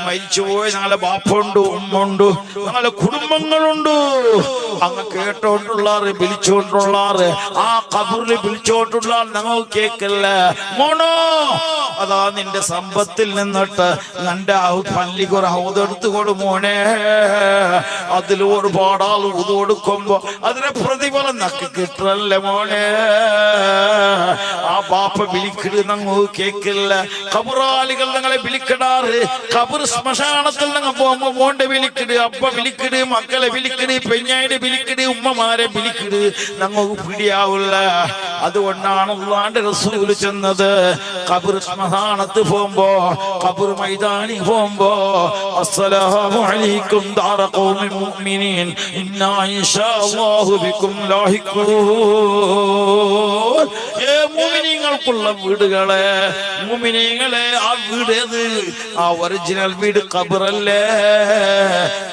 മരിച്ചുപോയി ഞങ്ങളെ ബാപ്പുണ്ട്, ഉമ്മുണ്ട്, ഞങ്ങളെ കുടുംബങ്ങളുണ്ട്. അങ്ങ് കേട്ടോണ്ടുള്ളാറ് വിളിച്ചോണ്ടുള്ളാറ് ആ ഖബറിൽ വിളിച്ചോണ്ടുള്ള ഞങ്ങൾ കേക്കല്ല മോനോ. അതാ നിന്റെ സമ്പത്തിൽ നിന്നിട്ട് നിന്റെ പള്ളിക്കൊരു ഹൗദെടുത്ത് കൊടു മോനെ. അതിൽ ഒരുപാട് ആൾ ഊത് കൊടുക്കുമ്പോ അതിനെ പ്രതിഫലം നക്ക് കിട്ടല്ലേ മോനെ. ആ ബാപ്പ വിളിക്കട് ഞങ്ങൾ കേക്കില്ല. ഖബറാളികൾ ഞങ്ങളെ വിളിക്കടാറ്. ഖബർ ശ്മശാനത്തിൽ ഞങ്ങൾ പോകുമ്പോ മോന്റെ വിളിക്കട്, അപ്പ വിളിക്കട്, മക്കളെ വിളിക്കട്, പെഞ്ഞായുടെ വിളിക്കട്, ഉമ്മമാരെ വിളിക്കട്. ഞങ്ങൾക്ക് പിടിയാവില്ല. അതുകൊണ്ടാണ് അല്ലാഹുവിന്റെ റസൂൽ ചെന്നത് ഖബർ ശ്മശാനത്ത് പോകുമ്പോ, ഖബർ മൈതാനി പോകുമ്പോ അസ്സലാമു അലൈക്കും ദാറ ഖൗമിൽ മുഅ്മിനീൻ ഇന്നാ ഇൻഷാ അല്ലാഹു ബികും ലാഹിഖൂൻ. മുഅ്മിനീങ്ങൾക്കുള്ള വീടുകളെ, മുഅ്മിനീങ്ങളെ ആ വീട് ഏത്? ആ ഒറിജിനൽ വീട് ഖബറല്ലേ.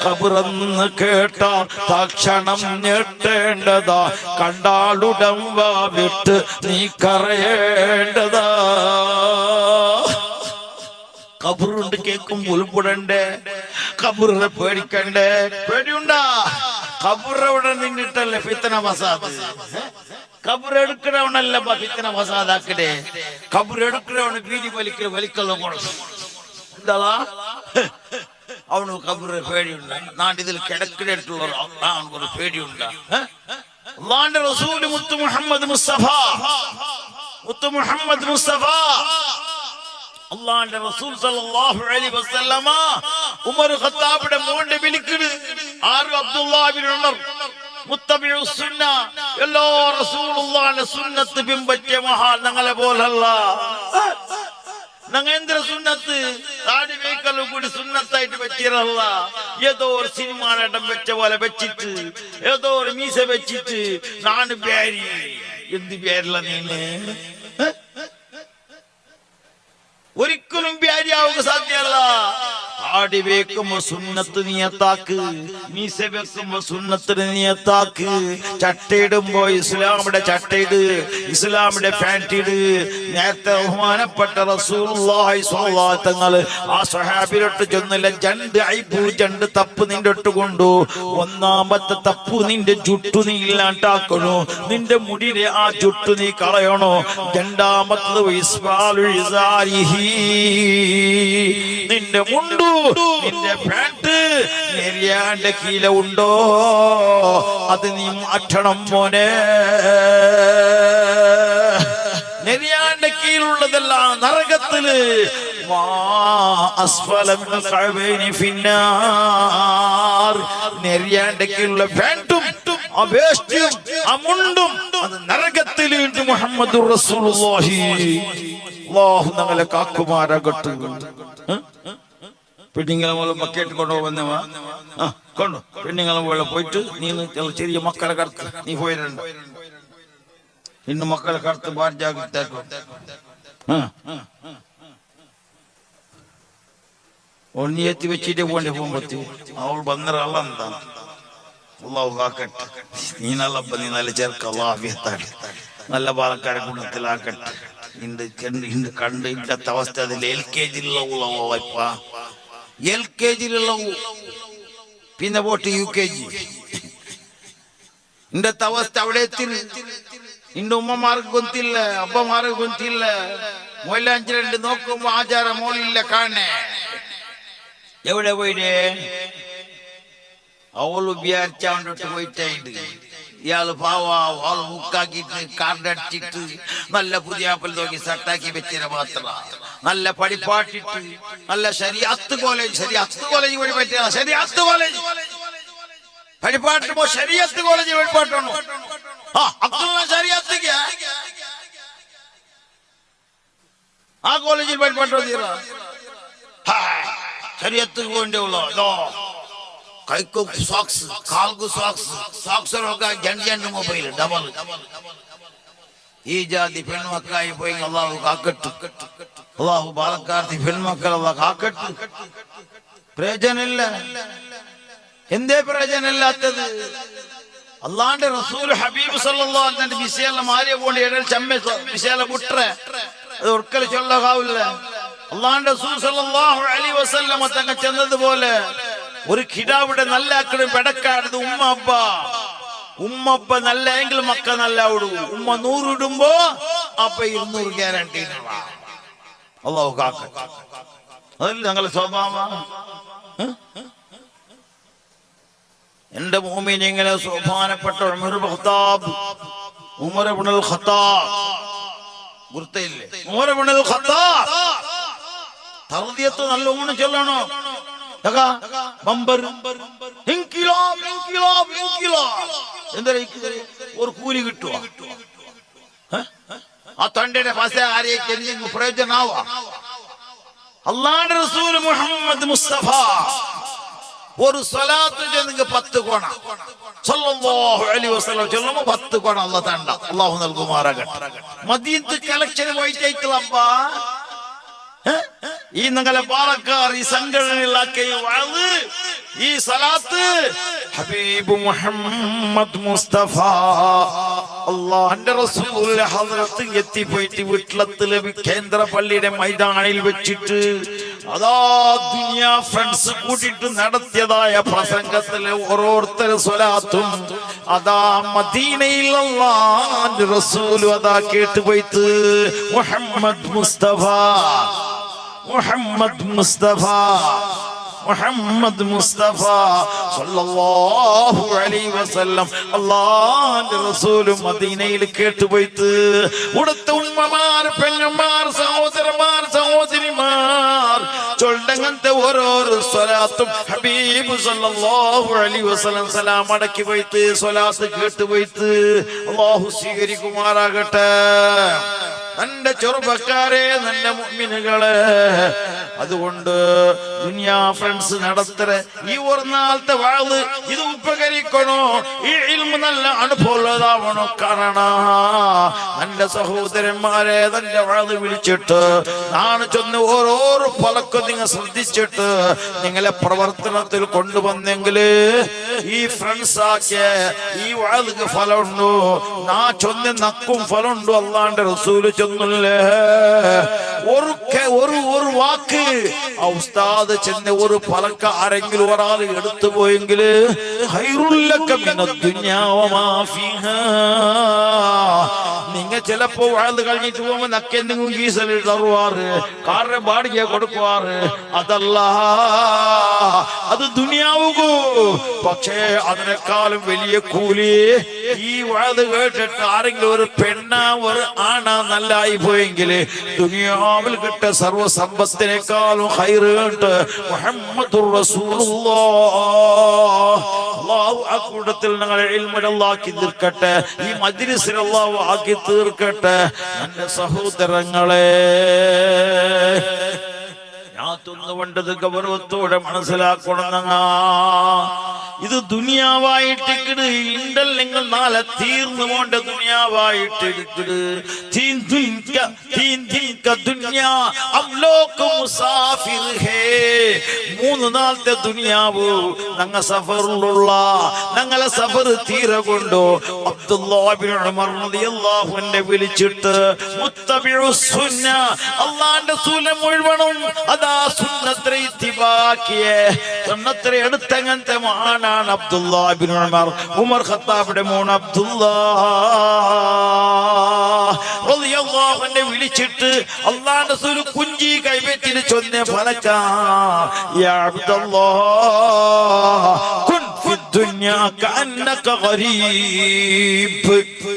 ഖബറെന്ന് കേട്ട തക്ഷണം ഞെട്ടേണ്ടതാ, കണ്ടാലുടൻ വാ വിട്ട് നീ കരയേണ്ടതാ. ഖബറുണ്ട് കേൾക്കുമ്പോൾ ഉൾപ്പെടണ്ടേ, ഖബറിനെ പേടിക്കണ്ടേ? പേടിയുണ്ടാ? ഖബറവിടെ നിന്നിട്ടല്ലേ ഫിത്ന ഫസാദ്. ഖബർ എടുക്കണവനല്ല ഫിത്ന ഫസാദാക്കടേ. ഖബർ എടുക്കണവന് ബീഡി വലിക്കലും കൊടുക്കും. എന്താ അവന് ഖബറ് പേടിയുണ്ട്? നാട്ടിൽ കിടക്കിടയിട്ടുള്ള ഒരു പേടിയുണ്ട്? അല്ലാഹുവിന്റെ റസൂൽ മുത്ത് മുഹമ്മദ് മുസ്തഫ, മുത്ത് മുഹമ്മദ് മുസ്തഫ അല്ലാഹുവിന്റെ റസൂൽ സല്ലല്ലാഹു അലൈഹി വസല്ലമ ഉമർ ഖത്താബിന്റെ മോന്റെ വിളിക്കട്. ആരും അബ്ദുല്ലാഹ് ഇബ്നു ഉമർ മുത്തബിഉ സുന്ന, എല്ലാ റസൂലുള്ളാഹിന്റെ സുന്നത്ത് പിൻപറ്റിയ മഹാൻ ഞങ്ങളെ പോലല്ല. ഞങ്ങൾ എന്തൊരു സുന്നത്ത് താടി വേക്കലും കൂടി സുന്നത്തായിട്ട് വെച്ചിരല്ല. ഏതോ ഒരു സിനിമാനടം വെച്ച പോലെ വെച്ചിട്ട്, ഏതോ ഒരു മീസ വെച്ചിട്ട് നാണ് പേരി. എന്ത് പേരില്ല നീന്? ഒരിക്കലും വ്യാരിയാവുക സാധ്യമല്ല. ആടി വെക്കുമ്പോ സുന്നത്ത് നിയത്താക്ക്, മീസ വെക്കുമ്പോ സുന്നത്തിന് നിയത്താക്ക്. ചട്ടയിടുമ്പോ ഇസ്ലാമിന്റെ ചട്ടയിട്, ഇസ്ലാമിന്റെ പാന്റ് ഇട്. നേരത്തെ ബഹുമാനപ്പെട്ട റസൂലുള്ളാഹി സ്വല്ലല്ലാഹു അലൈഹി തങ്ങൾ ആ സ്വഹാബിയോട്ട് ചൊന്നില്ല, രണ്ട് ഐബു രണ്ട് തപ്പ് നിന്റെ ഒട്ട് കൊണ്ടു. ഒന്നാമത്തെ തപ്പ് നിന്റെ ജുട്ടു നീ ഇല്ലാണ്ടാക്കണോ, നിന്റെ മുടിയിലെ ആ ജുട്ടു നീ കളയണോ. രണ്ടാമത്തത് ഇസ്ബാലു ഇസാരിഹി, നിന്റെ മുണ്ടു നിന്റെ പാന്റ് നെരിയാന്റെ കീല ഉണ്ടോ അത് നീ മാറ്റണം മോനെ. നെരിയാന്റെ കീഴുള്ളതെല്ലാം നരകത്തില്. നെരിയാന്റെ കീഴുള്ള പാന്റും ആ വേഷ്ടിയും ആ മുണ്ടും അത് നരകത്തില്. മുഹമ്മദുർ റസൂലുള്ളാഹി. അല്ലാഹു ഞങ്ങളെ കാക്കുമാരാകട്ടെ. പെണ്ണുങ്ങളെ പോലെ ബക്കറ്റ് കൊണ്ടുപോകുന്നവാ കൊണ്ടു. പെണ്ണുങ്ങളെ പോലെ പോയിട്ട് നീ ചെറിയ മക്കളെ കടത്ത് നീ പോയിട്ടുണ്ട്. ഇന്ന് മക്കളെ കടത്ത് ബാർജാഗ്രതാക്കും. ഒന്നിയെത്തി വെച്ചിട്ട് പോണ്ടി പോകുമ്പത്തി അവൾ വന്നറല്ല എന്താ. അള്ളാഹു കാക്കട്ടെ. നീ നല്ല നീ നല്ല ചേർക്ക് അള്ളാഹ് നല്ല പാലക്കാരെ ഗുണത്തിലാക്കട്ടെ. കണ്ട് ഇന്നത്തെ അവസ്ഥ അതിൽ LKG LKG പിന്നെ പോട്ട് UKG. ഇന്നത്തെ അവസ്ഥ അവിടെ എത്തി. ഇന്റെ ഉമ്മമാർക്ക് ഗൊന്തില്ല, അപ്പമാർക്ക് ഗൊന്തില്ല. മൊയിലാഞ്ചിരണ്ട് നോക്കുമ്പോ ആചാര മോളില്ല കാണേ. എവിടെ പോയിട്ടേ അവള് വിചാരിച്ചോണ്ടിട്ട് പോയിട്ടായിട്ട് ഇയാള് പാവാ അവള് മുക്കാക്കിട്ട് കാർഡടിച്ചിട്ട് നല്ല പുതിയ ആപ്പിൾ നോക്കി സെറ്റാക്കി വെച്ചിട്ട് മാത്ര. നല്ല പഠിപ്പാട്ടിട്ട് നല്ല ശരീഅത്ത് കോളേജ് വഴി പറ്റിയ ശരീഅത്ത് കോളേജ് പഠിപ്പാട്ടുമ്പോ ശരീഅത്ത് കോളേജ് പഠിപ്പാട്ടണോ? ശരീഅത്ത് ആ കോളേജിൽ പഠിപ്പാട്ടോ തീരാ. ശരീഅത്ത് വേണ്ടിയുള്ളോ കൈക്കു സോക്സ്, കാൽക്കു സോക്സ്, സോക്സിനൊക്കെ രണ്ട് മൊബൈൽ ഡബിൾ. ഈ ജാതി പെൺമക്കായി പോയി അള്ളാഹു കാക്കട്ടു. അള്ളാഹു പാലക്കാർത്തി പെൺമക്കൾ അള്ളാഹ് കാക്കട്ടു. പ്രയോജനമില്ല. എന്തേ പ്രയോജനമില്ലാത്തത്? അള്ളാന്റെ റസൂൽ ഹബീബ് സല്ലല്ലാഹു അലൈഹി വസല്ലം വിശേല മാറിയ പോണ്ടി ചമ്മ വിശേല മുട്ട അത് ഒടുക്കൽ ചൊല്ലാവില്ല. അള്ളാഹുവിന്റെ റസൂൽ സല്ലല്ലാഹു അലൈഹി വസല്ലം തങ്ങൾ ചെന്നതുപോലെ ഒരു കിടാവിടെ നല്ല ആക്കലും പെടക്കാടുന്നത് ഉമ്മ നല്ല എങ്കിൽ മക്ക നല്ല വിടും. ഉമ്മ 100 ഇടുമ്പോ അപ്പൊ 200 ഗ്യാരണ്ടി. അള്ളാഹു കാക്കട്ടെ. അതല്ല ഞങ്ങളുടെ സ്വഭാവം. എന്റെ മുഅ്മിനീങ്ങളെ ബഹുമാനപ്പെട്ട ഉമർ ഇബ്നുൽ ഖത്താബ് ഗുർത്തയില്ലേ? ഉമർ ഇബ്നുൽ ഖത്താബ് തർദിയത്ത് നല്ലോണം ചൊല്ലണോ? ഒരു കൂലി കിട്ടുക ആ തൊണ്ടയുടെ ഭാഷ ആരെയൊക്കെ പ്രയോജനാവാ. അല്ലാഹുവിന്റെ റസൂൽ മുഹമ്മദ് മുസ്തഫ ഒരു സ്വലാത്ത് ചെന്നെങ്കിൽ 10 കോണ സല്ലല്ലാഹു അലൈഹി വസല്ലം ചൊല്ലുമ്പോ 10 കോണ അല്ലാഹു തണ്ട. അല്ലാഹു നൽകുമാറാകട്ടെ. മദീനത്ത് കളക്ഷൻ പോയിട്ടേക്കലപ്പാ ഈ നിങ്ങളെ പാലക്കാർ ഈ സംഘടനയിലാക്കിയ ഈ സലാത്ത് ഹബീബ് മുഹമ്മദ് മുസ്തഫ അല്ലാഹുവിന്റെ റസൂലിന്റെ ഹദ്റത്ത് എത്തിപ്പോയിട്ട് വീട്ടിലത്തിലെ കേന്ദ്ര പള്ളിയുടെ മൈതാനിൽ വെച്ചിട്ട് അതാ ദുനിയാ ഫ്രണ്ട്സ് കൂട്ടിട്ട് നടത്തിയതായ പ്രസംഗത്തിലെ ഓരോരുത്തരും സ്വലാത്തും അതാ മദീനയിൽ അല്ലാഹുവിന്റെ റസൂൽ അതാ കേട്ടുപോയിട്ട് മുഹമ്മദ് മുസ്തഫ സല്ലല്ലാഹു അലൈഹി വസല്ലം അല്ലാഹുവിന്റെ റസൂൽ മദീനയിൽ കേട്ടുപോയിട്ട് ഉടത്ത ഉമ്മമാർ പെങ്ങന്മാർ സഹോദരന്മാർ സഹോദരിമാർ ചൊല്ലങ്ങനത്തെ ഓരോരോ സ്വലാത്തും ഹബീബ് സല്ലല്ലാഹു അലൈഹി വസല്ലം സലാം അടക്കി പോയിട്ട് സ്വലാത്ത് കേട്ടുപോയിട്ട് അല്ലാഹു സ്വീകരിക്കുമാറാകട്ടെ. എന്റെ ചെറുപ്പക്കാരെ, എന്റെ മുഅ്മിനുകളെ, അതുകൊണ്ട് ദുനിയാ ഫ്രണ്ട്സ് നടത്തരെ ഈ ഒരു നാളത്തെ വാഴ് ഇത് ഉപകരിക്കണോ? ഈ ഇൽമു നല്ല അനുഭവമുള്ളതാവണോ? കാരണം എന്റെ സഹോദരന്മാരെ, തന്റെ വാഴ് വിളിച്ചിട്ട് നാണ് ചൊന്ന് ഓരോരോ പലക്കും നിങ്ങൾ ശ്രദ്ധിച്ചിട്ട് നിങ്ങളെ പ്രവർത്തനത്തിൽ കൊണ്ടുവന്നെങ്കിൽ ഈ ഫ്രണ്ട്സ് ആക്കിയ ഈ വാഴക്ക് ഫലമുണ്ടോ? നാ ചൊന്ന് നക്കും ഫലമുണ്ടോ? അല്ലാഹുവിന്റെ റസൂൽ ചൊന്നില്ലേ ഒരു വാക്ക് ആ ഉസ്താദ് ചെന്ന് ഒരു പലക്ക ആരെങ്കിലും ഒരാൾ എടുത്തു പോയെങ്കിൽ നിങ്ങൾ ചിലപ്പോ വാഴ് കഴിഞ്ഞിട്ട് പോകുമ്പോ നക്കെന്തെങ്കിലും ഗീസലിൽ തറുവാറ്, കാറിന് ബാടിക കൊടുക്കുവാറ്. അതല്ല, അത് ദുനിയാവുകൂ. പക്ഷേ അതിനേക്കാളും വലിയ കൂലി ഈ വാഴ് കേട്ടിട്ട് ആരെങ്കിലും ഒരു പെണ്ണ ഒരു ആണ നല്ലായി പോയെങ്കിൽ ദുനിയാവിൽ കിട്ട സർവസമ്പത്തിനേക്കാളും ഖൈറ് കേട്ട് മുഹമ്മദുർ റസൂലുള്ളാഹ്. അല്ലാഹു ആ കൂട്ടത്തിൽ ഞങ്ങളെ ഇൽമുൽ അല്ലാഹ് തീർക്കട്ടെ. ഈ മജ്ലിസിൽ അല്ലാഹു ആക്കി തീർക്കട്ടെ. എന്റെ സഹോദരങ്ങളെ, ൊന്നത് ഗൗരവത്തോടെ മനസ്സിലാക്കണം. ഇത് ദുനിയാവായിട്ട് ഉണ്ടല്ലെങ്കിൽ നാളെ തീർന്നു പോണ്ട ദുനിയാവായിട്ട് മൂന്ന് നാളത്തെ ദുനിയാവ് ഞങ്ങൾ സഫറിലുള്ള ഞങ്ങളെ സഫർ തീര കൊണ്ടോ അബ്ദുല്ലാഹ് ഇബ്നു ഉമർ റളിയല്ലാഹു അൻഹു വിളിച്ചിട്ട് മുത്തബിഉസ് സുന്ന, അല്ലാഹുവിന്റെ സുന്ന മുഴുവനും അതാ സുന്നത്തെ ഇത്തിബാക്കിയെ സുന്നത്തെ എടുത്തങ്ങനത്തെ മഹാനാണ് അബ്ദുല്ലാഹ് ഇബ്നു ഉമർ. ഉമർ ഖത്താബിന്റെ മോൻ അബ്ദുല്ലാഹ് റളിയല്ലാഹു അൻഹു വിളിച്ചിട്ട് അല്ലാഹുവിന്റെ റസൂൽ കുഞ്ചി കൈവെച്ചിട്ട് ചൊന്ന ഫലക്കാ യാ അബ്ദുല്ലാഹ് കുൻ ഫിദ്ദുനിയാ കഅന്നക ഗരീബ്.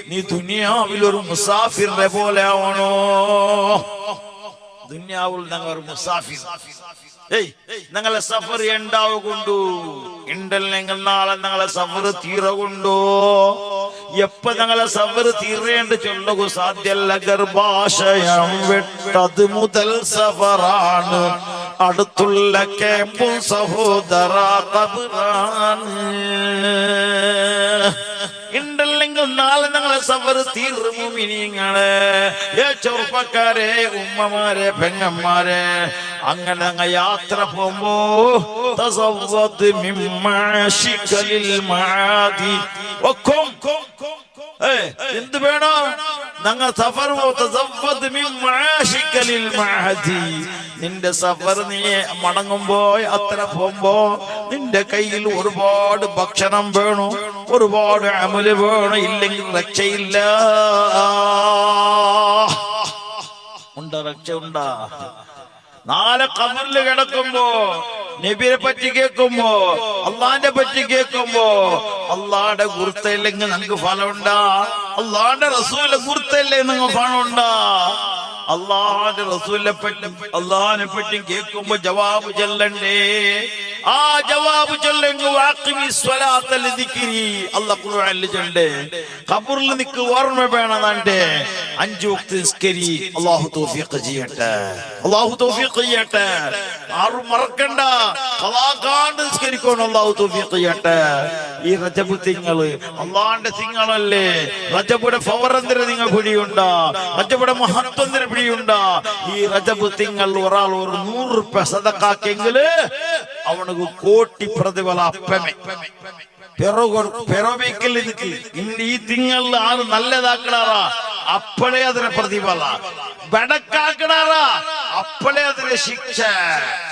നീ ദുനിയാവിൽ ഒരു മുസാഫിറിനെ പോലെ ആവണോ? ദുനിയാവിൽ ഞങ്ങൾ ഒരു മുസാഫിർ. ഞങ്ങളെ സഫർ ഉണ്ടാവുകൊണ്ടു ഉണ്ടല്ലെങ്കിൽ നാളെ ഞങ്ങളെ സഫർ തീരകൊണ്ടോ? എപ്പ ഞങ്ങളെ സഫർ തീരേണ്ട ചൊല്ലകു സാധ്യല്ല. ഗർഭാശയം വെട്ടത് മുതൽ സഫറാണ്, അടുത്തുള്ള ക്യാമ്പും സഹോദര ഖബറാണ്. ഉണ്ടല്ലെങ്കിൽ നാളെ ഞങ്ങളെ സഫർ തീർന്നു. മുഅ്മിനീങ്ങളെ, ചെറുപ്പക്കാരെ, ഉമ്മമാരെ, പെങ്ങന്മാരെ, അങ്ങനെ ഞങ്ങൾ യാത്ര പോകുമ്പോ തസവ്വദ് മിൻ മഅശിക ലിൽ മആദി വഖും. എന്ത് വേണം? ഞങ്ങൾ സഫർ തസവ്വദ് മിൻ മഅശിക ലിൽ മഅദി. നിന്റെ സഫർ നീ മടങ്ങുമ്പോ യാത്ര പോകുമ്പോ നിന്റെ കയ്യിൽ ഒരുപാട് ഭക്ഷണം വേണം, ഒരുപാട് അമല് വേണം, ഇല്ലെങ്കിൽ രക്ഷയില്ല. ഉണ്ടാ രക്ഷ ഉണ്ടാ? നാളെ ഖബറിൽ കിടക്കുമ്പോ നബിയെ പറ്റി കേൾക്കുമ്പോ അള്ളാന്റെ പറ്റി കേൾക്കുമ്പോ അള്ളാന്റെ ഗുർത്തയില്ലെങ്കിൽ നിങ്ങൾക്ക് ഫലമുണ്ടാ? അള്ളാന്റെ റസൂലിന്റെ ഗുർത്തയില്ലേ നിങ്ങൾക്ക് ഫലമുണ്ടാ? അള്ളാന്റെ റസൂലിനെ പറ്റി അള്ളാഹിനെ പറ്റി കേൾക്കുമ്പോ ജവാബ് ചൊല്ലണ്ടേ? ആ ജവാബ് ചൊല്ലെങ്കിൽ അള്ളാഹ് ഖുർആനിൽ ചൊല്ലേ ഖബറിൽ നിക്ക് ഓർമ്മ വേണം. തന്റെ 5 വക്ത് നിസ്കരി. അള്ളാഹു തൗഫീഖ് ചെയ്യട്ടെ, അള്ളാഹു തൗഫീഖ് ചെയ്യട്ടെ. ആരും മറക്കണ്ട, ഖളാഖാണ്ട് നിസ്കരിക്കണം. അള്ളാഹു തൗഫീഖ് ചെയ്യട്ടെ. ഈ റജബ് തിങ്കള് അള്ളാന്റെ തിങ്കളല്ലേ? റജബിയുടെ ഫവർ എന്തിന് നിങ്ങൾ പിടിയുണ്ടാ? റജബിയുടെ മഹത്വം എന്തിന് പിടിയുണ്ടാ? ഈ റജബ് തിങ്കൾ ഒരാൾ ഒരു 100 രൂപ സദഖാക്കെങ്കില് അവനക്ക് കോട്ടി പ്രതിഫല. ഈ തിങ്കളിൽ ആറ് നല്ലതാക്കണാറാ അപ്പളേ അതിനെ പ്രതിഫല, ബടക്കാക്കണാറാ അപ്പളേ അതിനെ ശിക്ഷ.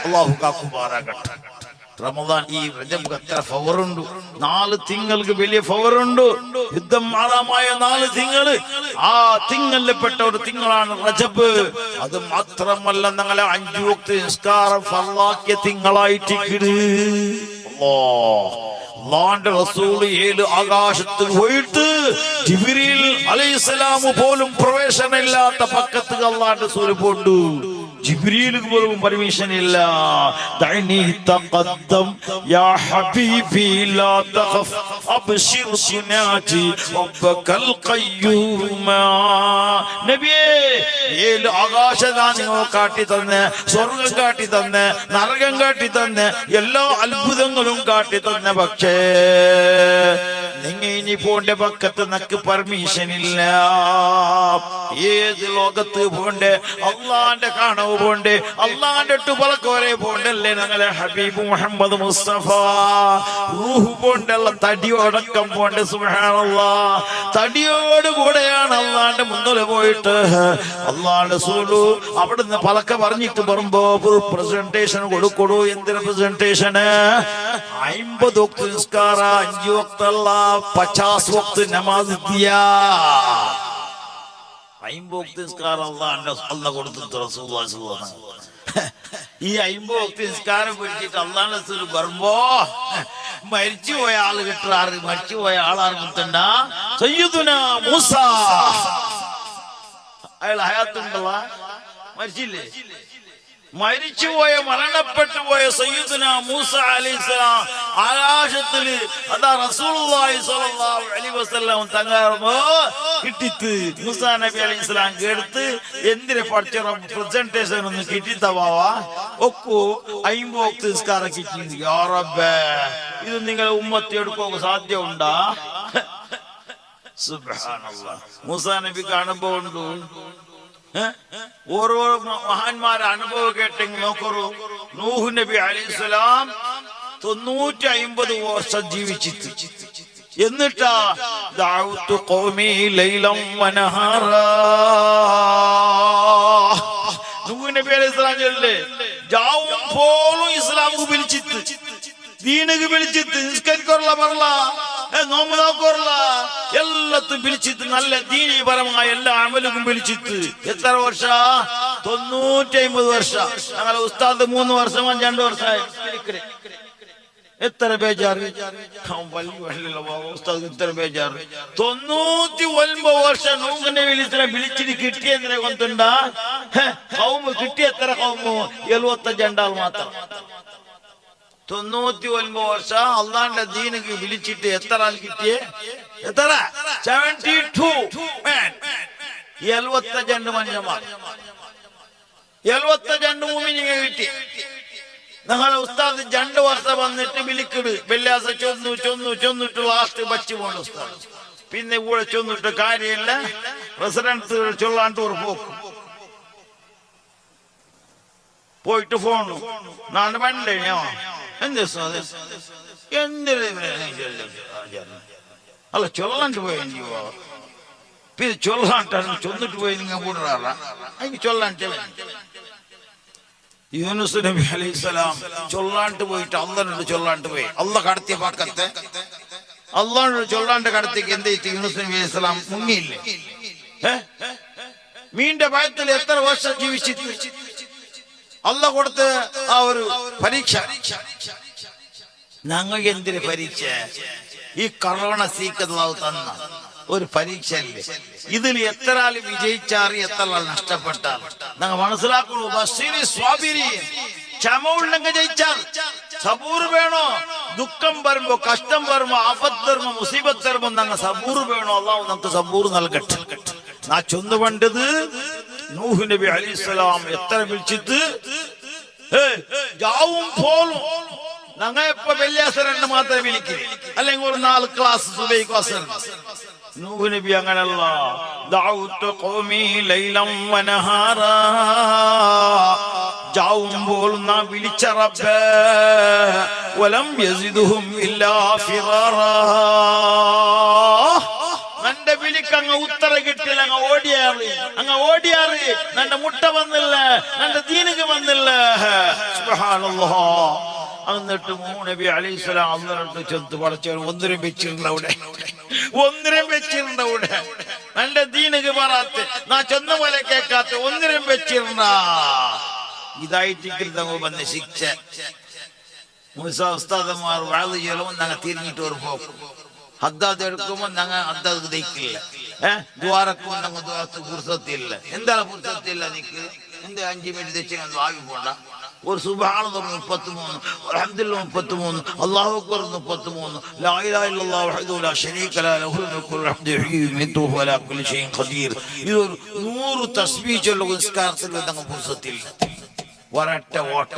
അല്ലാഹു കാക്കുമാറാകട്ടെ. റമദാൻ ഈ റജബ് എത്ര ഫവറുണ്ട്! 4 തിങ്ങൾക്ക് വലിയ ഫവറുണ്ട്. യുദ്ധം ആറാമായ 4 തിങ്കള്, ആ തിങ്കളിൽ പെട്ട ഒരു തിങ്കളാണ് റജബ്. അത് മാത്രമല്ല, ഞങ്ങളെ 5 വക്ത് നിസ്കാരം ഫർളാക്കിയ തിങ്കളായിട്ട് അല്ലാഹുവിന്റെ റസൂൽ 7 ആകാശത്തിൽ പോയിട്ട് ജിബ്രീൽ അലൈഹിസ്സലാം പോലും പ്രവേശനമില്ലാത്ത പക്കത്ത് അല്ലാഹുവിന്റെ റസൂൽ പോണ്ടു. ജിബ്രീലിന് പോലും പെർമിഷൻ ഇല്ല. ദഅനി തഖദ്ദം യാ ഹബീബി ലാ തഖഫ് അബ്ശിർ സുനാജി റബ്ബകൽ ഖയ്യൂമ. നബിയേ, 7 ആകാശങ്ങൾ കാട്ടി തന്നെ, സ്വർഗ്ഗം കാട്ടി തന്നെ, നരകം കാട്ടി തന്നെ, എല്ലാ അത്ഭുതങ്ങളും കാട്ടി തന്നെ. പക്ഷേ നിങ്ങൾ ഇനി പോണ്ട പക്കത്ത് നക്ക് പെർമിഷൻ ഇല്ല. ഏത് ലോകത്ത് പോണ്ടേ? അള്ളാന്റെ കാണവ് പോണ്ടേ? അള്ളാന്റെ ടുപലക്കോരെ പോണ്ടല്ലേ? ഞങ്ങളെ ഹബീബ് മുഹമ്മദ് മുസ്തഫ റൂഹ് പോണ്ടല്ല, തടിയോടക്കം പോണ്ടേ. സുബ്ഹാനല്ലാഹ്, തടിയോട് കൂടെയാണ് അള്ളാന്റെ മുന്നിൽ പോയിട്ട് അള്ളാന്റെ റസൂല് അവിടുന്ന് പലക്ക പറഞ്ഞിട്ട് വരുമ്പോ പ്രസന്റേഷൻ കൊടുക്കൂ. എന്തിന് പ്രസന്റേഷന്? 50 വക്ത് നിസ്കാര, 5 വക്തല്ല, 50 വക്ത് നമാസ് ദിയാ. 50 വക്ത് നിസ്കാരം അള്ളാഹ് കൊടുത്തു റസൂലുള്ളാഹി സ്വല്ലല്ലാഹു അലൈഹി വസല്ലം. ഈ 50 വക്ത് നിസ്കാരം പിടിച്ചിട്ട് അള്ളാഹുവിന്റെ റസൂൽ വരുമ്പോ മരിച്ചുപോയ ആള് കിട്ടാറ്. മരിച്ചുപോയ ആളാണ് കിട്ടണ്ട. സയ്യിദുനാ മൂസ, അയാൾ ഹയാത്തുണ്ടല്ല, മരിച്ചില്ലേ? മരിച്ചുപോയ, മരണപ്പെട്ടു പോയ സയ്യിദുനാ മൂസ അലൈഹിസ്സലാം ആകാശത്തില് അതാ റസൂലുള്ളാഹി സ്വല്ലല്ലാഹു അലൈഹി വസല്ലം തങ്ങാറുമ്പോ കിട്ടിത്ത് മൂസാ നബി അലൈഹിസ്സലാം കേടുത്ത് എന്തിനെ പഠിച്ച പ്രസന്റേഷൻ ഒന്ന് കിട്ടിത്തവാ ഒക്കു 50 വക്ത് നിസ്കാരം കിട്ടി. യാ റബ്ബേ, ഇത് നിങ്ങൾ ഉമ്മത്തി എടുക്കുക സാധ്യമുണ്ടാ? സുബ്ഹാനല്ലാഹ്. മൂസാ നബി കാണുമ്പോ ഉണ്ട് ഓരോ മഹാന്മാരെ അനുഭവം കേട്ടെങ്കിൽ നോക്കൂ. നൂഹ് നബി അലൈഹിസ്സലാം 950 വർഷം ജീവിച്ചിട്ട്, എന്നിട്ടാ ദഅഉതു ഖൗമി ലൈലം വനഹാറാ. നൂഹ് നബി അലൈഹിസ്സലാം ചൊല്ലേ ജാവും പോലും ഇസ്ലാമിക്ക് വിളിച്ചിട്ട്, ദീനക്ക് വിളിച്ചിട്ട്, നിസ്കരിക്കൊള്ള പറല, നോമ്പ് നോക്കൊള്ള എല്ലാത്തും വിളിച്ചിട്ട്, നല്ല ദീനീപരമായ എല്ലാ അമലും വിളിച്ചിട്ട്. എത്ര വർഷ? 950 വർഷം. ഞങ്ങളെ ഉസ്താദ് 3 വർഷം 2 വർഷമായി. എത്ര ബേജാറ്! ഉസ്താദ് ഇത്ര ബേജാറ്. 99 വർഷം നൂഹിനെ വിളിച്ചിട്ട് കിട്ടിയതിനെ കൊണ്ടുണ്ടാ കൗമ് കിട്ടിയ എത്ര കൗമ്? 75 ആൾ മാത്രം. 99 വർഷം അള്ളാന്റെ ദീനക്ക് വിളിച്ചിട്ട് എത്ര ആൾ കിട്ടിയേ? എത്ര? 72 75 മനുഷ്യന്മാർ, 75 മുഅ്മിനീങ്ങൾ കിട്ടി. ഞങ്ങളെ ഉസ്താദ് 2 വർഷം വന്നിട്ട് വിളിക്കിട് വെള്ളിയാഴ്ച ചൊന്നിട്ട് ലാസ്റ്റ് ബച്ചു പോണ ഉസ്താദ്. പിന്നെ കൂടെ ചൊന്നിട്ട് കാര്യമില്ല, പ്രസിഡന്റ് ചൊല്ലാണ്ട് ഒരു പോക്ക് പോയിട്ട് ഫോണു നാളെ വേണ്ടേ എന്ത് അല്ല ചൊല്ലാണ്ട് പോയ പിന്നെ ചൊല്ലാണ്ടാണ് ചൊന്നിട്ട് പോയി നിങ്ങൾ കൂടാറാ അതിന് ചൊല്ലാൻ യൂനുസ് നബി അലൈഹിസ്സലാം ചൊല്ലാണ്ട് പോയിട്ട് അള്ളാനോട് ചൊല്ലാണ്ട് പോയി. അള്ള കടത്തിയ പക്കത്തെ അള്ളാനോട് ചൊല്ലാണ്ട് കടത്തേക്ക് എന്ത് ചെയ്തു? യൂനുസ് നബി അലൈഹിസ്സലാം മുങ്ങിയില്ലേ? മീന്റെ ഭയത്തിൽ എത്ര വർഷം ജീവിച്ചിട്ട് അള്ള കൊടുത്ത ആ ഒരു പരീക്ഷ. ഞങ്ങൾക്ക് എന്തിന് പരീക്ഷ? ഈ കൊറോണ സീക്കല്ലാഹു തന്ന ഒരു പരീക്ഷ അല്ലേ? ഇതിൽ എത്ര ആൾ വിജയിച്ചാറി എത്ര ആൾ നഷ്ടപ്പെട്ടാൽ ഞങ്ങൾ മനസ്സിലാക്കണു. ബസ്സിരി സ്വാബിരി ക്ഷമ ഉണ്ടെങ്കിൽ ജയിച്ചാൽ. സബൂർ വേണോ? ദുഃഖം വരുമ്പോ, കഷ്ടം വരുമ്പോ, ആഫത്ത് വരുമ്പോ, മുസീബത്ത് വരുമ്പോ ഞങ്ങൾ സബൂർ വേണോ? അള്ളാഹു നമുക്ക് സബൂർ നൽകട്ടെ. നാ ചൊന്നു വേണ്ടത് നൂഹ് നബി അലൈഹിസ്സലാം എത്ര വിളിച്ചിട്ട് ജാവും പോലും ഞങ്ങൾ ഇപ്പൊ വെള്ളിയാസരണ്ട് മാത്രമേ വിളിക്കൂ, അല്ലെങ്കിൽ ഒരു 4 ക്ലാസ് സുബൈ ക്ലാസ്. നൂഹ് നബി അങ്ങനല്ല. ദഅഉതു ഖൗമി ലൈലൻ വനഹാറാ ജാവുമ്പോൾ നാ വിളിച്ച റബ്ബേ വലം യസിദുഹും ഇല്ലാ ഫിറാറാ. നന്റെ വിളിക്കങ്ങ് ഉത്തര കിട്ടില്ല. അങ്ങ് ഓടിയാറ് നന്റെ മുട്ട വന്നില്ല, നന്റെ ദീനിക്ക് വന്നില്ല. സുബ്ഹാനല്ലാഹ്. എന്നിട്ട് നബി അലൈഹിസ്സലാം അള്ളാഹുവിനോട് ചെന്ന് പടച്ചവൻ ഒന്നിനും വെച്ചിട്ടുണ്ട് അവിടെ, ഒന്നിനും വെച്ചിട്ടുണ്ട് അവിടെ. നന്റെ ദീനിക്ക് പറയാത്ത, നാ ചെന്ന പോലെ കേൾക്കാത്ത ഒന്നിനും വെച്ചിരുന്ന. ഇതായിട്ട് വന്ന ശിക്ഷ. മൂസാ ഉസ്താദന്മാർ വാഴ് ചെലവും ഞങ്ങൾ തിരിഞ്ഞിട്ട് ഒരു പോക്കും. ഹദ്ദാദ് എടുക്കുമ്പോ ഞങ്ങൾ ഹദ്ദാദ് ദഹിക്കില്ല. ദ്വാരക്കുമ്പോ ഞങ്ങൾ ദ്വാരത്ത് പുരുഷത്തില്ല. എന്താണ് പുരുഷത്തില്ല? നിക്ക് എന്ത് 5 മിനിറ്റ് വെച്ച് ആവി പോണ്ട. ഒരു സുബ്ഹാന 33, അൽഹംദുലില്ലാഹ് 33, അല്ലാഹു അക്ബർ 33, ലാ ഇലാഹ ഇല്ലല്ലാഹു വഹ്ദഹു ലാ ശരീക ലഹു ലഹുൽ മുൽക്കു വൽ ഹംദു യുഹ്യിതു വലാ കുല്ലി ഷൈഇൻ ഖദീർ. ഇത് 100 തസ്ബീഹ് ചൊല്ലുന്ന നിസ്കാരത്തിൽ ഞങ്ങൾ പുരുഷത്തില്ല. ഒരൊറ്റ ഓട്ട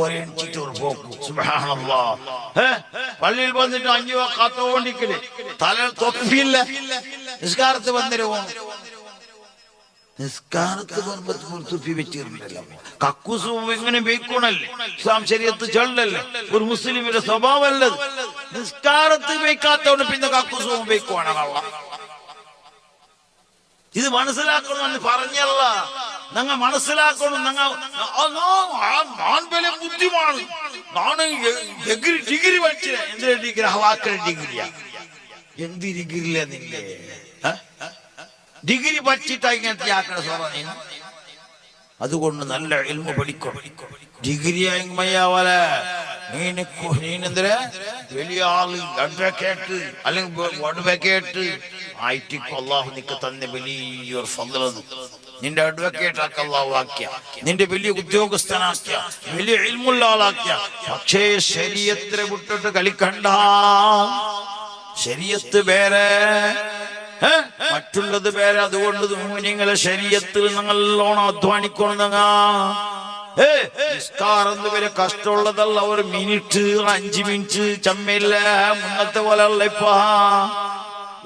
ഒരഞ്ചിട്ട് ഒരു പോക്ക്. സുബ്ഹാനല്ലാഹ്. പള്ളിയിൽ വന്നിട്ട് 5 കാത്തോണ്ടിക്കല്, തല തൊപ്പിയില്ല. നിസ്കാരത്ത് വന്നിരുവോ? നിസ്കാരത്ത് തുപ്പി വെച്ചിരുന്നല്ലോ. കക്കൂസും എങ്ങനെ വെക്കണല്ലേ? ഇസ്ലാം ശരീഅത്ത് ചൊല്ലല്ലേ? ഒരു മുസ്ലിമിന്റെ സ്വഭാവമല്ലത്. നിസ്കാരത്ത് വെക്കാത്തോണ്ട് പിന്നെ കക്കൂസും വെക്കുവാണ് കള്ള. ഇത് മനസ്സിലാക്കണമെന്ന് പറഞ്ഞല്ല, ഞങ്ങൾ മനസ്സിലാക്കണം. ഞാൻ വലിയ ബുദ്ധിമാണ്, നാണ് ഡിഗ്രി പഠിച്ച. എന്തിനാ ഡിഗ്രി? ഹവാക്കൽ ഡിഗ്രിയാ? എന്ത് ഡിഗ്രിയില്ല നിന്റെ? ഡിഗ്രി പഠിച്ചിട്ടാ ഇങ്ങനത്തെ ആക്കണ സ്വർണ്ണ. അതുകൊണ്ട് നല്ല ഇൽമു പഠിക്കണം. ഡിഗ്രി മയ്യാവല നീനെന്തിനാ വലിയ ആള് അഡ്വക്കേറ്റ് അല്ലെങ്കിൽ അഡ്വക്കേറ്റ് ആയിട്ട് അള്ളാഹു നിക്ക് തന്നെ വലിയൊരു ഫضലത്. നിന്റെ അഡ്വക്കേറ്റ് ആക്കി അള്ളാഹു ആക്കിയ, നിന്റെ വലിയ ഉദ്യോഗസ്ഥനാക്കിയ, വലിയ ഇൽമുള്ള ആളാക്കിയ. പക്ഷേ ശരീഅത്തിനെ വിട്ടിട്ട് കളിക്കണ്ട. ശരീഅത്ത് വേറെ, മറ്റുള്ളത് വേറെ. അതുകൊണ്ട് നിങ്ങളെ ശരീഅത്തിൽ നല്ലോണം അധ്വാനിക്കണം. നിസ്കാരം വരെ കഷ്ടമുള്ളതല്ല. ഒരു മിനിറ്റ് 5 മിനിറ്റ് ചമ്മയില്ല. മുന്നത്തെ പോലെ അല്ല.